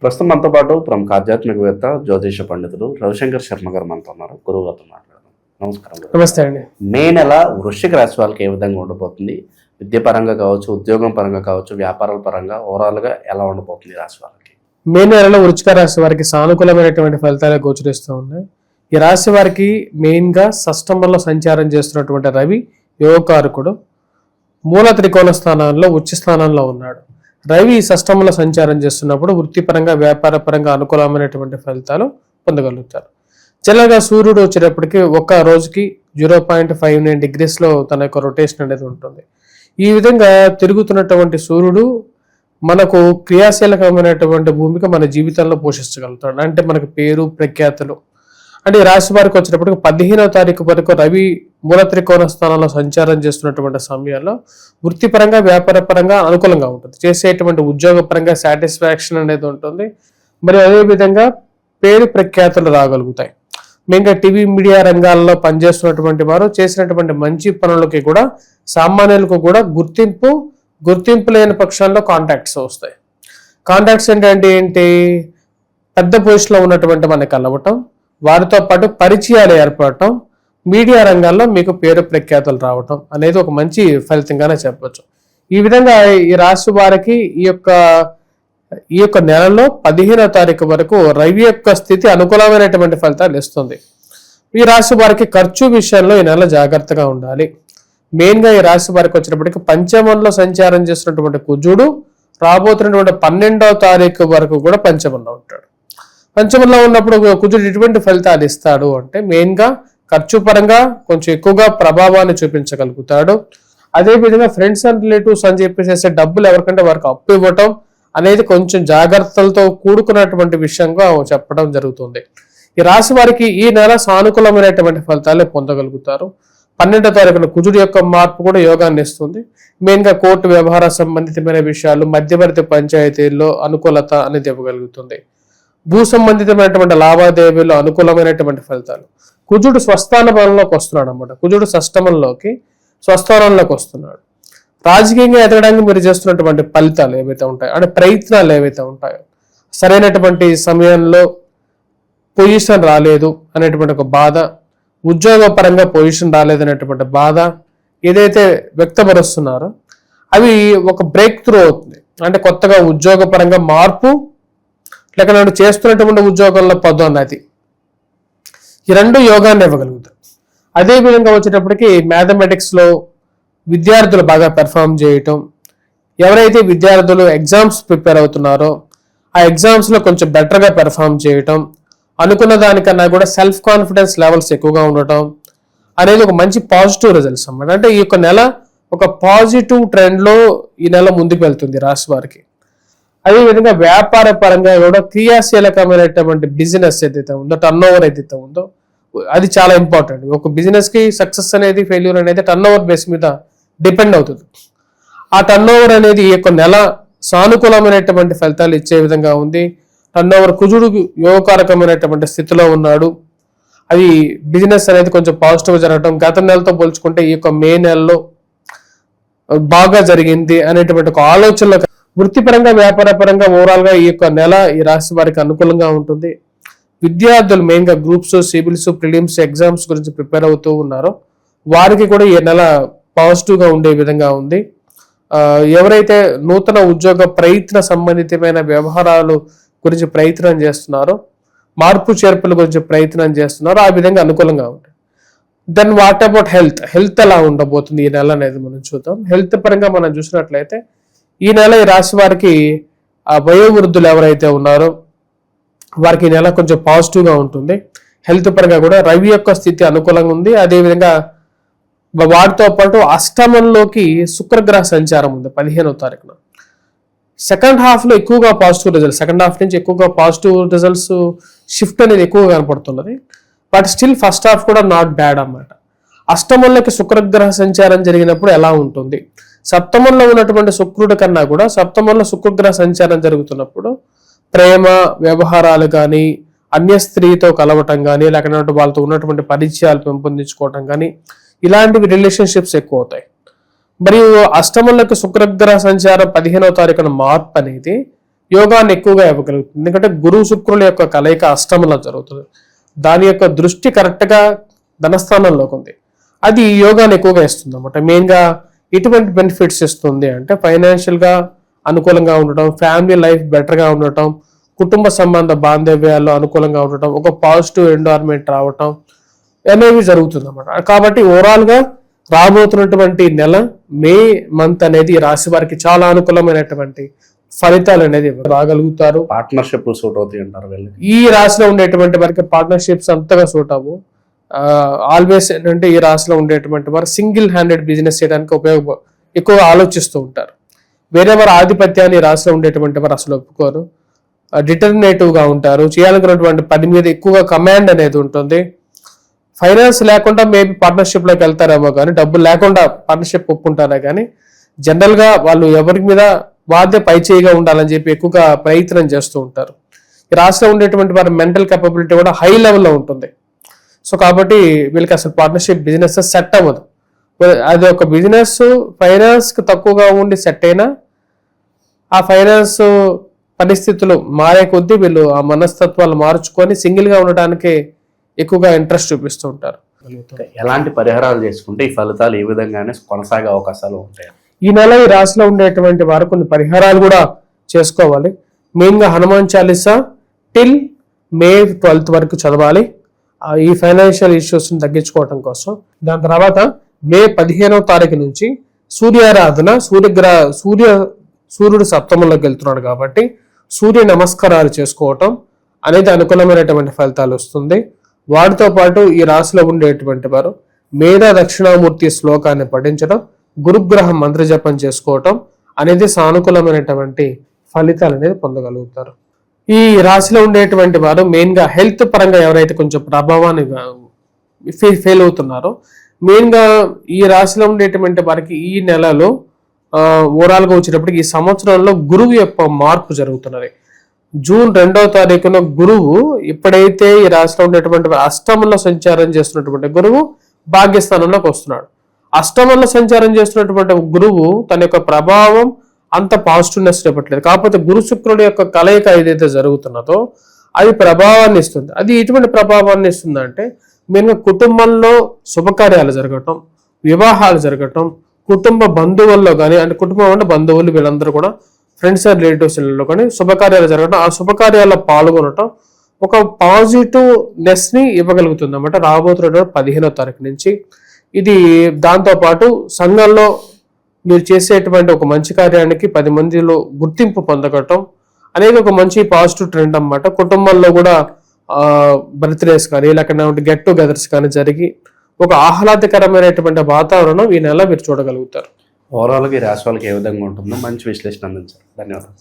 ప్రస్తుతం మనతో పాటు ప్రముఖ ఆధ్యాత్మికవేత్త జ్యోతిష పండితులు రవిశంకర్ శర్మ గారు మనతో ఉన్నారు. గురువు గారితో మాట్లాడదాం. నమస్కారం. నమస్తే అండి. మే నెల వృశ్చిక రాశి వాళ్ళకి ఏ విధంగా ఉండబోతుంది? విద్య పరంగా కావచ్చు, ఉద్యోగం పరంగా కావచ్చు, వ్యాపారాల పరంగా ఓవరాల్ గా ఎలా ఉండబోతుంది రాశి వాళ్ళకి? మే నెలలో వృశ్చిక రాశి వారికి సానుకూలమైనటువంటి ఫలితాలు గోచరిస్తూ ఉన్నాయి. ఈ రాశి వారికి మెయిన్ గా షష్టమంలో సంచారం చేస్తున్నటువంటి రవి యోగకారకుడు మూల త్రికోణ స్థానాల్లో ఉచ్చ స్థానంలో ఉన్నాడు. రవి షష్టంలో సంచారం చేస్తున్నప్పుడు వృత్తిపరంగా వ్యాపార పరంగా అనుకూలమైనటువంటి ఫలితాలు పొందగలుగుతారు. జనరల్గా సూర్యుడు వచ్చేటప్పటికి ఒక్క రోజుకి 0.59 డిగ్రీస్లో తన యొక్క రొటేషన్ అనేది ఉంటుంది. ఈ విధంగా తిరుగుతున్నటువంటి సూర్యుడు మనకు క్రియాశీలకమైనటువంటి భూమిక మన జీవితంలో పోషించగలుగుతాడు. అంటే మనకు పేరు ప్రఖ్యాతులు అంటే ఈ రాశి వారికి వచ్చేటప్పటికి 15వ తారీఖు వరకు రవి మూల త్రికోణ స్థానంలో సంచారం చేస్తున్నటువంటి సమయాల్లో వృత్తిపరంగా వ్యాపార పరంగా అనుకూలంగా ఉంటుంది. చేసేటువంటి ఉద్యోగ పరంగా సాటిస్ఫాక్షన్ అనేది ఉంటుంది. మరి అదేవిధంగా పేరు ప్రఖ్యాతులు రాగలుగుతాయి. మెయిన్గా టీవీ మీడియా రంగాల్లో పనిచేస్తున్నటువంటి వారు చేసినటువంటి మంచి పనులకి కూడా సామాన్యులకు కూడా గుర్తింపు లేని పక్షంలో కాంటాక్ట్స్ వస్తాయి. కాంటాక్ట్స్ ఏంటి పెద్ద పొజిషన్లో ఉన్నటువంటి మనకి కలవటం, వారితో పాటు పరిచయాలు ఏర్పడటం, మీడియా రంగాల్లో మీకు పేరు ప్రఖ్యాతులు రావటం అనేది ఒక మంచి ఫలితంగానే చెప్పవచ్చు. ఈ విధంగా ఈ రాశి వారికి ఈ యొక్క నెలలో 15వ తారీఖు వరకు రవి యొక్క స్థితి అనుకూలమైనటువంటి ఫలితాలు ఇస్తుంది. ఈ రాశి వారికి ఖర్చు విషయంలో ఈ నెల జాగ్రత్తగా ఉండాలి. మెయిన్గా ఈ రాశి వారికి వచ్చినప్పటికీ పంచమంలో సంచారం చేస్తున్నటువంటి కుజుడు రాబోతున్నటువంటి 12వ తారీఖు వరకు కూడా పంచమంలో ఉంటాడు. పంచమంలో ఉన్నప్పుడు కుజుడు ఎటువంటి ఫలితాలు ఇస్తాడు అంటే మెయిన్గా ఖర్చు పరంగా కొంచెం ఎక్కువగా ప్రభావాన్ని చూపించగలుగుతాడు. అదేవిధంగా ఫ్రెండ్స్ అండ్ రిలేటివ్స్ అని చెప్పేసి డబ్బులు ఎవరికంటే వారికి అప్పు ఇవ్వటం అనేది కొంచెం జాగ్రత్తలతో కూడుకున్నటువంటి విషయంగా చెప్పడం జరుగుతుంది. ఈ రాశి వారికి ఈ నెల సానుకూలమైనటువంటి ఫలితాలే పొందగలుగుతారు. 12వ తారీఖున కుజుడు యొక్క మార్పు కూడా యోగాన్ని ఇస్తుంది. మెయిన్గా కోర్టు వ్యవహార సంబంధితమైన విషయాలు, మధ్యవర్తి పంచాయతీల్లో అనుకూలత అనేది ఇవ్వగలుగుతుంది. భూ సంబంధితమైనటువంటి లావాదేవీలు అనుకూలమైనటువంటి ఫలితాలు. కుజుడు స్వస్థాన బలంలోకి వస్తున్నాడు అనమాట. కుజుడు షష్టమంలోకి స్వస్థానంలోకి వస్తున్నాడు. రాజకీయంగా ఎదగడానికి మీరు చేస్తున్నటువంటి ఫలితాలు ఏవైతే ఉంటాయో అంటే ప్రయత్నాలు ఏవైతే ఉంటాయో సరైనటువంటి సమయంలో పొజిషన్ రాలేదు అనేటువంటి ఒక బాధ, ఉద్యోగపరంగా పొజిషన్ రాలేదు అనేటువంటి బాధ ఏదైతే వ్యక్తపరుస్తున్నారో అవి ఒక బ్రేక్ త్రూ అవుతుంది. అంటే కొత్తగా ఉద్యోగపరంగా మార్పు, లేక చేస్తున్నటువంటి ఉద్యోగంలో పదోన్నతి, ఈ రెండు యోగాన్ని ఇవ్వగలుగుతారు. అదేవిధంగా వచ్చేటప్పటికి మ్యాథమెటిక్స్లో విద్యార్థులు బాగా పెర్ఫామ్ చేయటం, ఎవరైతే విద్యార్థులు ఎగ్జామ్స్ ప్రిపేర్ అవుతున్నారో ఆ ఎగ్జామ్స్లో కొంచెం బెటర్గా పెర్ఫామ్ చేయటం, అనుకున్న దానికన్నా కూడా సెల్ఫ్ కాన్ఫిడెన్స్ లెవెల్స్ ఎక్కువగా ఉండటం అనేది ఒక మంచి పాజిటివ్ రిజల్ట్స్ అన్నమాట. అంటే ఈ యొక్క నెల ఒక పాజిటివ్ ట్రెండ్లో ఈ నెల ముందుకు వెళ్తుంది రాశి వారికి. అదేవిధంగా వ్యాపార పరంగా కూడా క్రియాశీలకమైనటువంటి బిజినెస్ ఏదైతే ఉందో, టర్న్ ఓవర్ ఏదైతే ఉందో అది చాలా ఇంపార్టెంట్. ఒక బిజినెస్ కి సక్సెస్ అనేది ఫెయిల్యూర్ అనేది టర్న్ ఓవర్ బేస్ మీద డిపెండ్ అవుతుంది. ఆ టర్న్ ఓవర్ అనేది ఈ యొక్క నెల సానుకూలమైనటువంటి ఫలితాలు ఇచ్చే విధంగా ఉంది. టర్న్ ఓవర్ కుజుడు యోగకారకమైనటువంటి స్థితిలో ఉన్నాడు. అది బిజినెస్ అనేది కొంచెం పాజిటివ్ జరగడం, గత నెలతో పోల్చుకుంటే ఈ యొక్క మే నెలలో బాగా జరిగింది అనేటువంటి ఒక ఆలోచనలో వృత్తిపరంగా వ్యాపార పరంగా ఓవరాల్ గా ఈ యొక్క నెల ఈ రాశి వారికి అనుకూలంగా ఉంటుంది. విద్యార్థులు మెయిన్గా గ్రూప్స్, సివిల్స్, ప్రిలిమ్స్ ఎగ్జామ్స్ గురించి ప్రిపేర్ అవుతూ ఉన్నారో వారికి కూడా ఈ నెల పాజిటివ్గా ఉండే విధంగా ఉంది. ఎవరైతే నూతన ఉద్యోగ ప్రయత్న సంబంధితమైన వ్యవహారాలు గురించి ప్రయత్నం చేస్తున్నారో, మార్పు చేర్పుల గురించి ప్రయత్నం చేస్తున్నారో ఆ విధంగా అనుకూలంగా ఉంటుంది. దెన్ వాట్ అబౌట్ హెల్త్ ఎలా ఉండబోతుంది ఈ నెల అనేది మనం చూద్దాం. హెల్త్ పరంగా మనం చూసినట్లయితే ఈ నెల ఈ రాశి వారికి వయోవృద్ధులు ఎవరైతే ఉన్నారో వారికి ఈ నెల కొంచెం పాజిటివ్గా ఉంటుంది. హెల్త్ పరంగా కూడా రవి యొక్క స్థితి అనుకూలంగా ఉంది. అదేవిధంగా వాటితో పాటు అష్టమంలోకి శుక్రగ్రహ సంచారం ఉంది 15వ తారీఖున. సెకండ్ హాఫ్లో ఎక్కువగా పాజిటివ్ రిజల్ట్స్, సెకండ్ హాఫ్ నుంచి ఎక్కువగా పాజిటివ్ రిజల్ట్స్ షిఫ్ట్ అనేది ఎక్కువగా కనపడుతున్నది. బట్ స్టిల్ ఫస్ట్ హాఫ్ కూడా నాట్ బ్యాడ్ అన్నమాట. అష్టమంలోకి శుక్రగ్రహ సంచారం జరిగినప్పుడు ఎలా ఉంటుంది, సప్తమంలో ఉన్నటువంటి శుక్రుడి కన్నా కూడా సప్తమంలో శుక్రగ్రహ సంచారం జరుగుతున్నప్పుడు ప్రేమ వ్యవహారాలు కానీ, అన్య స్త్రీతో కలవటం కానీ, లేకపోతే వాళ్ళతో ఉన్నటువంటి పరిచయాలు పెంపొందించుకోవటం కానీ ఇలాంటివి రిలేషన్షిప్స్ ఎక్కువ అవుతాయి. మరియు అష్టమంలోకి శుక్రగ్రహ సంచారం 15వ తారీఖున మార్పు అనేది యోగాన్ని ఎక్కువగా ఇవ్వగలుగుతుంది. ఎందుకంటే గురువు శుక్రుల యొక్క కలయిక అష్టమంలో జరుగుతుంది. దాని యొక్క దృష్టి కరెక్ట్గా ధనస్థానంలోకి ఉంది. అది యోగాన్ని ఎక్కువగా ఇస్తుంది అనమాట. మెయిన్గా ఎటువంటి బెనిఫిట్స్ ఇస్తుంది అంటే ఫైనాన్షియల్గా అనుకూలంగా ఉండటం, ఫ్యామిలీ లైఫ్ బెటర్గా ఉండటం, కుటుంబ సంబంధ బాంధవ్యాల్లో అనుకూలంగా ఉండటం, ఒక పాజిటివ్ ఎన్వైరన్మెంట్ రావటం అనేవి జరుగుతుంది అన్నమాట. కాబట్టి ఓవరాల్గా రాబోతున్నటువంటి నెల మే మంత్ అనేది ఈ రాశి వారికి చాలా అనుకూలమైనటువంటి ఫలితాలు అనేది రాగలుగుతారు. పార్ట్నర్షిప్ సూట్ అవుతాయి అంటారు వీళ్ళకి. ఈ రాశిలో ఉండేటువంటి వారికి పార్ట్నర్షిప్స్ అంతగా సూట్ అవ్వు. ఆల్వేస్ ఏంటంటే ఈ రాశిలో ఉండేటువంటి వారు సింగిల్ హ్యాండెడ్ బిజినెస్ చేయడానికి ఎక్కువగా ఆలోచిస్తూ ఉంటారు. వేరే వారి ఆధిపత్యాన్ని ఈ రాశిలో ఉండేటువంటి వారు అసలు ఒప్పుకోరు. డిటర్మినేటివ్ గా ఉంటారు. చేయాలనుకున్నటువంటి పని మీద ఎక్కువగా కమాండ్ అనేది ఉంటుంది. ఫైనాన్స్ లేకుండా మేబీ పార్ట్నర్షిప్ లోకి వెళ్తారేమో కానీ, డబ్బులు లేకుండా పార్ట్నర్షిప్ ఒప్పుకుంటారా కానీ జనరల్ గా వాళ్ళు ఎవరి మీద వాదే పై చేయిగా ఉండాలని చెప్పి ఎక్కువగా ప్రయత్నం చేస్తూ ఉంటారు. ఈ రాశిలో ఉండేటువంటి వారి మెంటల్ కెపబిలిటీ కూడా హై లెవెల్లో ఉంటుంది. సో కాబట్టి వీళ్ళకి అసలు పార్ట్నర్షిప్ బిజినెస్ సెట్ అవ్వదు. అది ఒక బిజినెస్ ఫైనాన్స్ కి తక్కువగా ఉండి సెట్ అయినా ఆ ఫైనాన్స్ పరిస్థితులు మారే కొద్దీ వీళ్ళు ఆ మనస్తత్వాలు మార్చుకొని సింగిల్ గా ఉండడానికి ఎక్కువగా ఇంట్రెస్ట్ చూపిస్తూ ఉంటారు. ఎలాంటి పరిహారాలు చేసుకుంటే ఈ ఫలితాలు ఈ విధంగానే కొనసాగే అవకాశాలు ఉంటాయి? ఈ నెల ఈ రాశిలో ఉండేటువంటి వారు కొన్ని పరిహారాలు కూడా చేసుకోవాలి. మెయిన్ గా హనుమాన్ చాలీసా టిల్ మే 12th వరకు చదవాలి ఈ ఫైనాన్షియల్ ఇష్యూస్ తగ్గించుకోవటం కోసం. దాని తర్వాత మే 15వ తారీఖు నుంచి సూర్యారాధన, సూర్యుడు సప్తమంలోకి వెళ్తున్నాడు కాబట్టి సూర్య నమస్కారాలు చేసుకోవటం అనేది అనుకూలమైనటువంటి ఫలితాలు వస్తుంది. వాటితో పాటు ఈ రాశిలో ఉండేటువంటి వారు మేధా దక్షిణామూర్తి శ్లోకాన్ని పఠించడం, గురుగ్రహం మంత్ర జపం చేసుకోవటం అనేది సానుకూలమైనటువంటి ఫలితాలు అనేది పొందగలుగుతారు. ఈ రాశిలో ఉండేటువంటి వారు మెయిన్ గా హెల్త్ పరంగా ఎవరైతే కొంచెం ప్రభావాన్ని ఫెయిల్ అవుతున్నారో, మెయిన్ గా ఈ రాశిలో ఉండేటువంటి వారికి ఈ నెలలో ఓవరాల్ గా వచ్చేటప్పటికి ఈ సంవత్సరంలో గురువు యొక్క మార్పు జరుగుతున్నది. జూన్ 2వ తారీఖున గురువు ఎప్పుడైతే ఈ రాశిలో ఉండేటువంటి అష్టమంలో సంచారం చేస్తున్నటువంటి గురువు భాగ్యస్థానంలోకి వస్తున్నాడు. అష్టమంలో సంచారం చేస్తున్నటువంటి గురువు తన యొక్క ప్రభావం అంత పాజిటివ్నెస్ ఇవ్వట్లేదు. కాకపోతే గురు శుక్రుడి యొక్క కలయిక ఏదైతే జరుగుతున్నదో అది ప్రభావాన్ని ఇస్తుంది. అది ఎటువంటి ప్రభావాన్ని ఇస్తుంది అంటే మెయిన్గా కుటుంబంలో శుభకార్యాలు జరగటం, వివాహాలు జరగటం, కుటుంబ బంధువుల్లో కానీ, అంటే కుటుంబం అంటే బంధువులు వీళ్ళందరూ కూడా ఫ్రెండ్స్ అండ్ రిలేటివ్స్లో కానీ శుభకార్యాలు జరగటం, ఆ శుభకార్యాల్లో పాల్గొనటం ఒక పాజిటివ్నెస్ ని ఇవ్వగలుగుతుంది అన్నమాట. రాబోతున్న 15వ తారీఖు నుంచి ఇది. దాంతోపాటు సంఘంలో మీరు చేసేటువంటి ఒక మంచి కార్యానికి 10 మందిలో గుర్తింపు పొందగటం అనేది ఒక మంచి పాజిటివ్ ట్రెండ్ అన్నమాట. కుటుంబంలో కూడా బర్త్డేస్ కానీ లేకపోతే గెట్ టుగెదర్స్ కానీ జరిగి ఒక ఆహ్లాదకరమైనటువంటి వాతావరణం ఈ నెల మీరు చూడగలుగుతారు. ఓవరాల్గా ఈ రాశి వాళ్ళకి ఏ విధంగా ఉంటుందో మంచి విశ్లేషణ అందించారు. ధన్యవాదాలు.